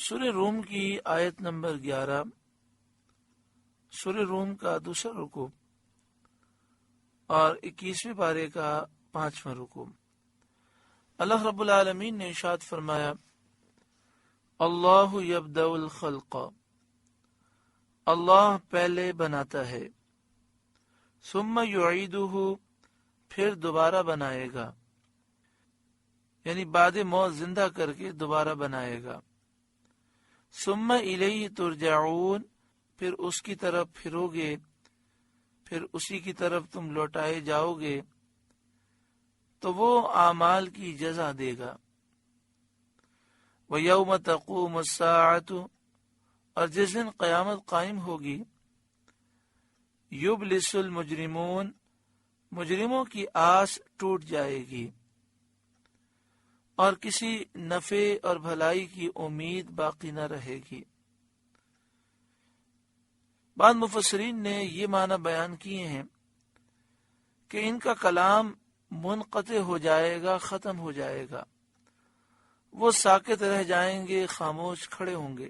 سورہ روم کی آیت نمبر 11، سورہ روم کا دوسرا رکوع اور 21ویں پارے کا 5واں رکوع۔ اللہ رب العالمین نے ارشاد فرمایا، اللہ یبدأ الخلق، اللہ پہلے بناتا ہے، ثم یعیدہ، پھر دوبارہ بنائے گا، یعنی بعد موت زندہ کر کے دوبارہ بنائے گا۔ ثم الیہ ترجعون، پھر اس کی طرف پھرو گے، پھر اسی کی طرف تم لوٹائے جاؤ گے، تو وہ اعمال کی جزا دے گا۔ وَيَوْمَ تَقُومُ السَّاعَةُ، اور جس دن قیامت قائم ہوگی، یبلس المجرمون، مجرموں کی آس ٹوٹ جائے گی اور کسی نفع اور بھلائی کی امید باقی نہ رہے گی۔ بعض مفسرین نے یہ معنی بیان کیے ہیں کہ ان کا کلام منقطع ہو جائے گا، ختم ہو جائے گا، وہ ساکت رہ جائیں گے، خاموش کھڑے ہوں گے،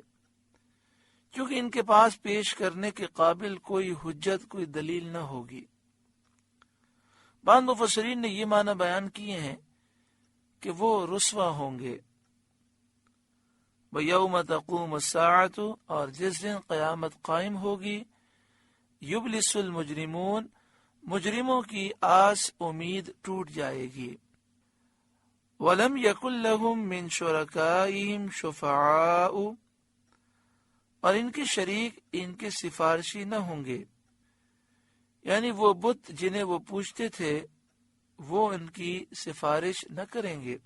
کیونکہ ان کے پاس پیش کرنے کے قابل کوئی حجت، کوئی دلیل نہ ہوگی۔ بعض مفسرین نے یہ معنی بیان کیے ہیں کہ وہ رسوا ہوں گے۔ وَيَوْمَ تَقُومُ السَّاعَةُ، اور جس دن قیامت قائم ہوگی، یبلس المجرمون، مجرموں کی آس امید ٹوٹ جائے گی۔ وَلَمْ يَكُنْ لَهُم مِّن شُرَكَائِهِمْ شُفَعَاءُ، اور ان کے شریک ان کے سفارشی نہ ہوں گے، یعنی وہ بت جنہیں وہ پوجتے تھے وہ ان کی سفارش نہ کریں گے۔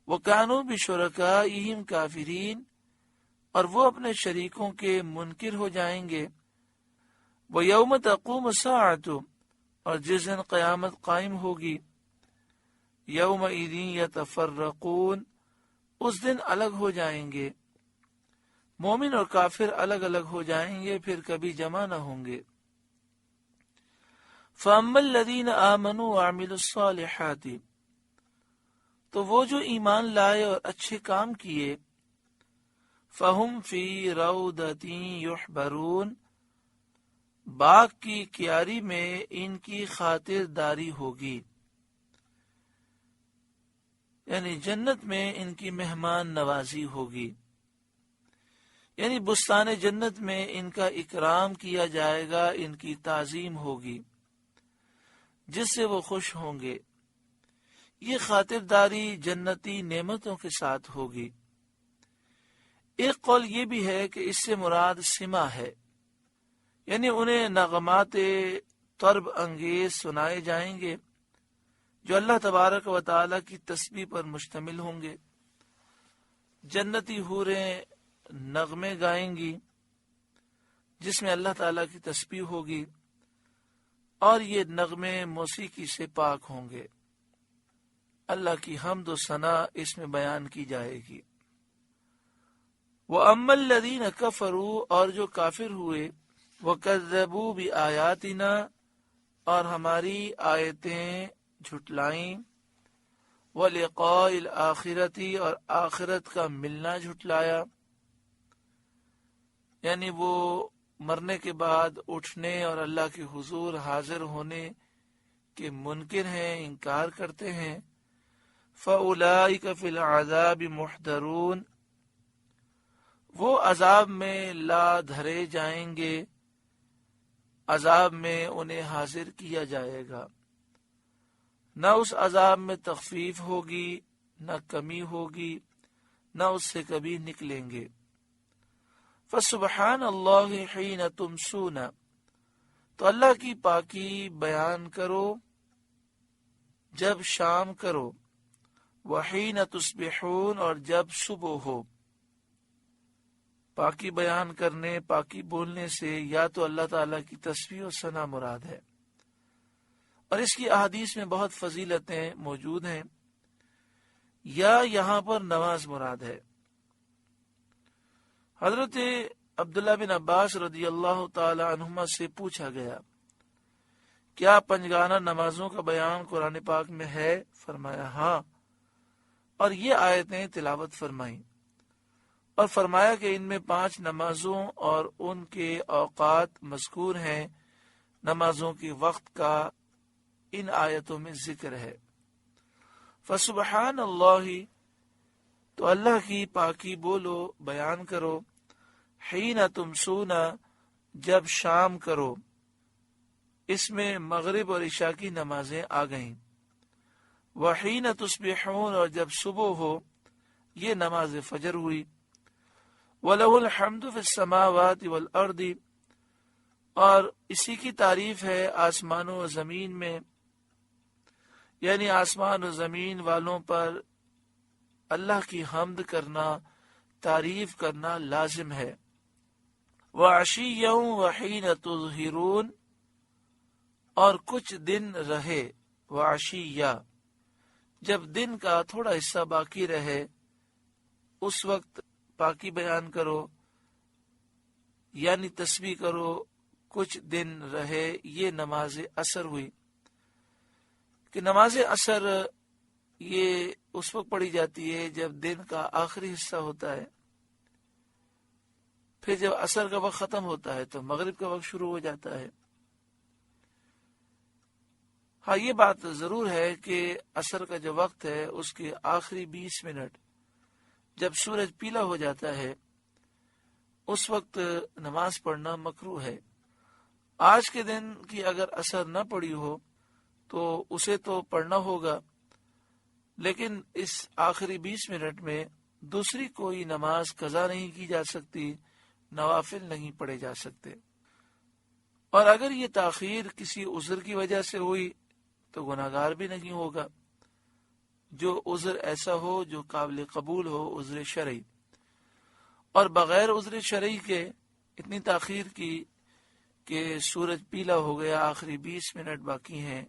وَكَانُوا بِشُرَكَائِهِمْ كَافِرِينَ، اور وہ اپنے شریکوں کے منکر ہو جائیں گے۔ وَيَوْمَ تَقُومُ السَّاعَةُ، اور جس دن قیامت قائم ہوگی، يَوْمَئِذٍ يَتَفَرَّقُونَ، اس دن الگ ہو جائیں گے، مومن اور کافر الگ الگ ہو جائیں گے، پھر کبھی جمع نہ ہوں گے۔ فَأَمَّا الَّذِينَ آمَنُوا وَعَمِلُوا الصَّالِحَاتِ، تو وہ جو ایمان لائے اور اچھے کام کیے، فَهُمْ فِي رَوْضَةٍ يُحْبَرُونَ، باغ کی کیاری میں ان کی خاطر داری ہوگی، یعنی جنت میں ان کی مہمان نوازی ہوگی، یعنی بستان جنت میں ان کا اکرام کیا جائے گا، ان کی تعظیم ہوگی، جس سے وہ خوش ہوں گے۔ یہ خاطرداری جنتی نعمتوں کے ساتھ ہوگی۔ ایک قول یہ بھی ہے کہ اس سے مراد سما ہے، یعنی انہیں نغمات طرب انگیز سنائے جائیں گے جو اللہ تبارک و تعالی کی تسبیح پر مشتمل ہوں گے۔ جنتی حوریں نغمے گائیں گی جس میں اللہ تعالیٰ کی تسبیح ہوگی، اور یہ نغمے موسیقی سے پاک ہوں گے، اللہ کی حمد و ثنا اس میں بیان کی جائے گی۔ وَأَمَّا الَّذِينَ كَفَرُوا، اور جو کافر ہوئے، وَكَذَّبُوا بِآيَاتِنَا، اور ہماری آیتیں جھٹلائیں، وَلِقَاءِ الْآخِرَةِ، اور آخرت کا ملنا جھٹلایا، یعنی وہ مرنے کے بعد اٹھنے اور اللہ کے حضور حاضر ہونے کے منکر ہیں، انکار کرتے ہیں۔ فَأُولَئِكَ فِي الْعَذَابِ مُحْضَرُونَ، وہ عذاب میں لا دھرے جائیں گے، عذاب میں انہیں حاضر کیا جائے گا، نہ اس عذاب میں تخفیف ہوگی، نہ کمی ہوگی، نہ اس سے کبھی نکلیں گے۔ فَسُبْحَانَ اللَّهِ حِينَ تُمْسُونَ، تو اللہ کی پاکی بیان کرو جب شام کرو، وَحِينَ تُصْبِحُونَ، اور جب صبح ہو۔ پاکی بیان کرنے، پاکی بولنے سے یا تو اللہ تعالیٰ کی تسبیح و ثنا مراد ہے، اور اس کی احادیث میں بہت فضیلتیں موجود ہیں، یا یہاں پر نماز مراد ہے۔ حضرت عبداللہ بن عباس رضی اللہ تعالی عنہما سے پوچھا گیا، کیا پنجگانہ نمازوں کا بیان قرآن پاک میں ہے؟ فرمایا ہاں، اور یہ آیتیں تلاوت فرمائیں، اور فرمایا کہ ان میں 5 نمازوں اور ان کے اوقات مذکور ہیں، نمازوں کے وقت کا ان آیتوں میں ذکر ہے۔ فسبحان اللہ، تو اللہ کی پاکی بولو، بیان کرو، حین تمسونا، جب شام کرو، اس میں مغرب اور عشاء کی نمازیں آ گئیں۔ وحین تصبحون، اور جب صبح ہو، یہ نماز فجر ہوئی۔ وَلَهُ الْحَمْدُ فِي السَّمَاوَاتِ وَالْأَرْضِ، اور اسی کی تعریف ہے آسمان و زمین میں، یعنی آسمان و زمین والوں پر اللہ کی حمد کرنا، تعریف کرنا لازم ہے۔ وَعَشِيًّا وَحِينَ تُظْهِرُونَ، اور کچھ دن رہے، وعشیہ، جب دن کا تھوڑا حصہ باقی رہے اس وقت پاکی بیان کرو، یعنی تسبیح کرو، کچھ دن رہے۔ یہ نماز عصر ہوئی کہ نماز عصر یہ اس وقت پڑھی جاتی ہے جب دن کا آخری حصہ ہوتا ہے، پھر جب عصر کا وقت ختم ہوتا ہے تو مغرب کا وقت شروع ہو جاتا ہے۔ ہاں، یہ بات ضرور ہے کہ عصر کا جو وقت ہے اس کے آخری 20 منٹ جب سورج پیلا ہو جاتا ہے اس وقت نماز پڑھنا مکروہ ہے۔ آج کے دن کی اگر عصر نہ پڑی ہو تو اسے تو پڑھنا ہوگا، لیکن اس آخری 20 منٹ میں دوسری کوئی نماز قضا نہیں کی جا سکتی، نوافل نہیں پڑھے جا سکتے۔ اور اگر یہ تاخیر کسی عذر کی وجہ سے ہوئی تو گناہگار بھی نہیں ہوگا، جو عذر ایسا ہو جو قابل قبول ہو، عذر شرعی۔ اور بغیر عذر شرعی کے اتنی تاخیر کی کہ سورج پیلا ہو گیا، آخری 20 منٹ باقی ہیں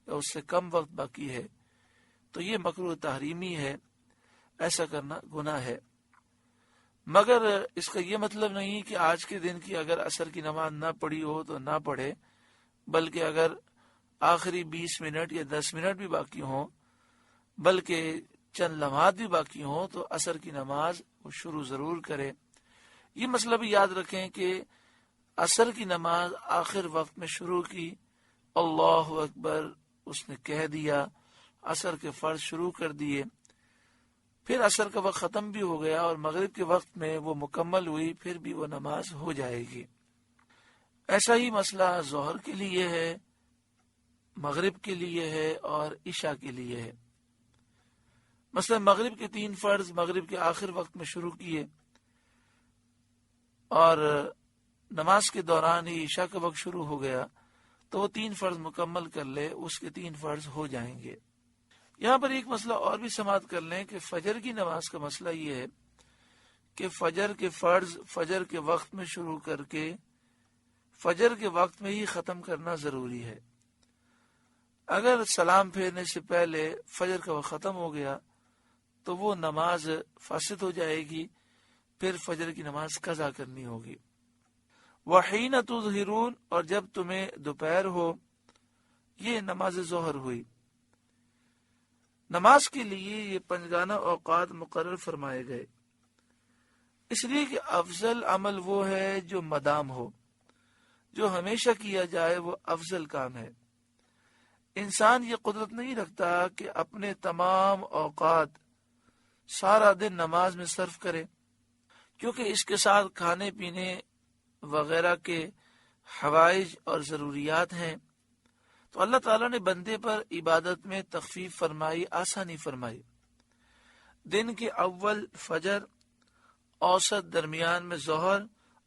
یا اس سے کم وقت باقی ہے، تو یہ مکروہ تحریمی ہے، ایسا کرنا گناہ ہے۔ مگر اس کا یہ مطلب نہیں کہ آج کے دن کی اگر عصر کی نماز نہ پڑھی ہو تو نہ پڑھے، بلکہ اگر آخری 20 منٹ یا 10 منٹ بھی باقی ہوں، بلکہ چند لمحات بھی باقی ہوں، تو عصر کی نماز وہ شروع ضرور کرے۔ یہ مسئلہ بھی یاد رکھیں کہ عصر کی نماز آخر وقت میں شروع کی، اللہ اکبر اس نے کہہ دیا، عصر کے فرض شروع کر دیے، پھر عصر کا وقت ختم بھی ہو گیا اور مغرب کے وقت میں وہ مکمل ہوئی، پھر بھی وہ نماز ہو جائے گی۔ ایسا ہی مسئلہ ظہر کے لیے ہے، مغرب کے لیے ہے اور عشاء کے لیے ہے۔ مثلا مغرب کے 3 فرض مغرب کے آخر وقت میں شروع کیے اور نماز کے دوران ہی عشاء کا وقت شروع ہو گیا تو وہ 3 فرض مکمل کر لے، اس کے 3 فرض ہو جائیں گے۔ یہاں پر ایک مسئلہ اور بھی سماعت کر لیں کہ فجر کی نماز کا مسئلہ یہ ہے کہ فجر کے فرض فجر کے وقت میں شروع کر کے فجر کے وقت میں ہی ختم کرنا ضروری ہے۔ اگر سلام پھیرنے سے پہلے فجر کا وقت ختم ہو گیا تو وہ نماز فاسد ہو جائے گی، پھر فجر کی نماز قضا کرنی ہوگی۔ وحین تظہرون، اور جب تمہیں دوپہر ہو، یہ نماز ظہر ہوئی۔ نماز کے لیے یہ 5 اوقات مقرر فرمائے گئے، اس لیے کہ افضل عمل وہ ہے جو مدام ہو، جو ہمیشہ کیا جائے، وہ افضل کام ہے۔ انسان یہ قدرت نہیں رکھتا کہ اپنے تمام اوقات سارا دن نماز میں صرف کرے، کیونکہ اس کے ساتھ کھانے پینے وغیرہ کے حوائج اور ضروریات ہیں۔ تو اللہ تعالیٰ نے بندے پر عبادت میں تخفیف فرمائی، آسانی فرمائی۔ دن کے اول فجر، اوسط درمیان میں ظہر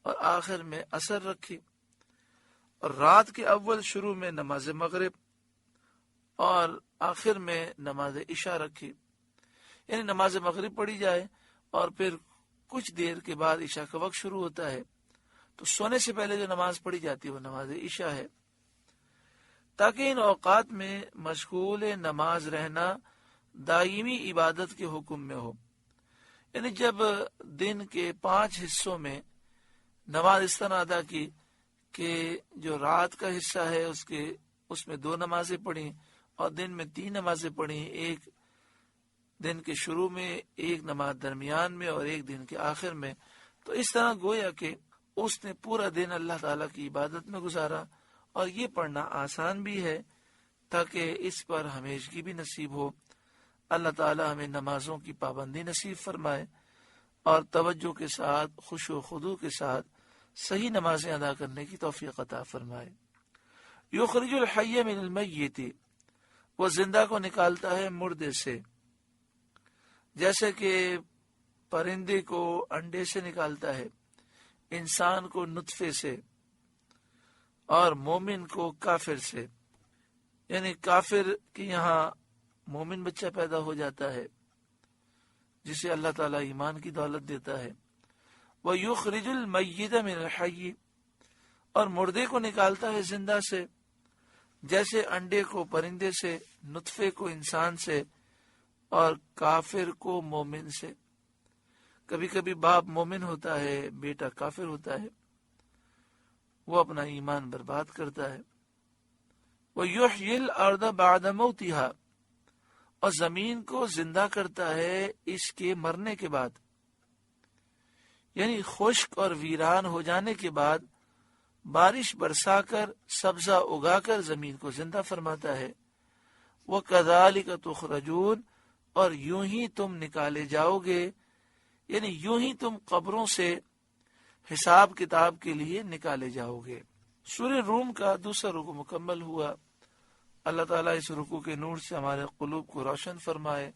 اور آخر میں عصر رکھی، اور رات کے اول شروع میں نماز مغرب اور آخر میں نماز عشاء رکھی، یعنی نماز مغرب پڑھی جائے اور پھر کچھ دیر کے بعد عشاء کا وقت شروع ہوتا ہے، تو سونے سے پہلے جو نماز پڑھی جاتی ہے وہ نماز عشاء ہے، تاکہ ان اوقات میں مشغول نماز رہنا دائمی عبادت کے حکم میں ہو۔ یعنی جب دن کے 5 حصوں میں نماز اس طرح ادا کی کہ جو رات کا حصہ ہے اس میں 2 نمازیں پڑھیں اور دن میں 3 نمازیں پڑھیں، ایک دن کے شروع میں، ایک نماز درمیان میں اور ایک دن کے آخر میں. تو اس طرح گویا کہ اس نے پورا دن اللہ تعالیٰ کی عبادت میں گزارا. اور یہ پڑھنا آسان بھی ہے تاکہ اس پر ہمیشگی بھی نصیب ہو. اللہ تعالیٰ ہمیں نمازوں کی پابندی نصیب فرمائے اور توجہ کے ساتھ، خشوع و خضوع کے ساتھ صحیح نمازیں ادا کرنے کی توفیق عطا فرمائے. یخرج الحی من المیت، وہ زندہ کو نکالتا ہے مردے سے، جیسے کہ پرندے کو انڈے سے نکالتا ہے، انسان کو نطفے سے، اور مومن کو کافر سے. یعنی کافر کے یہاں مومن بچہ پیدا ہو جاتا ہے جسے اللہ تعالیٰ ایمان کی دولت دیتا ہے. وَيُخْرِجُ الْمَيِّتَ مِنَ الْحَيِّ، اور مردے کو نکالتا ہے زندہ سے، جیسے انڈے کو پرندے سے، نطفے کو انسان سے، اور کافر کو مومن سے. کبھی کبھی باپ مومن ہوتا ہے، بیٹا کافر ہوتا ہے، وہ اپنا ایمان برباد کرتا ہے. وَيُحْيِي الْأَرْضَ بَعْدَ مَوْتِهَا، اور زمین کو زندہ کرتا ہے اس کے مرنے کے بعد، یعنی خشک اور ویران ہو جانے کے بعد بارش برسا کر، سبزہ اگا کر زمین کو زندہ فرماتا ہے. وَكَذَلِكَ تُخْرَجُونَ، اور یوں ہی تم نکالے جاؤ گے، یعنی یوں ہی تم قبروں سے حساب کتاب کے لیے نکالے جاؤ گے. سورہ روم کا دوسرا رکوع مکمل ہوا. اللہ تعالیٰ اس رکوع کے نور سے ہمارے قلوب کو روشن فرمائے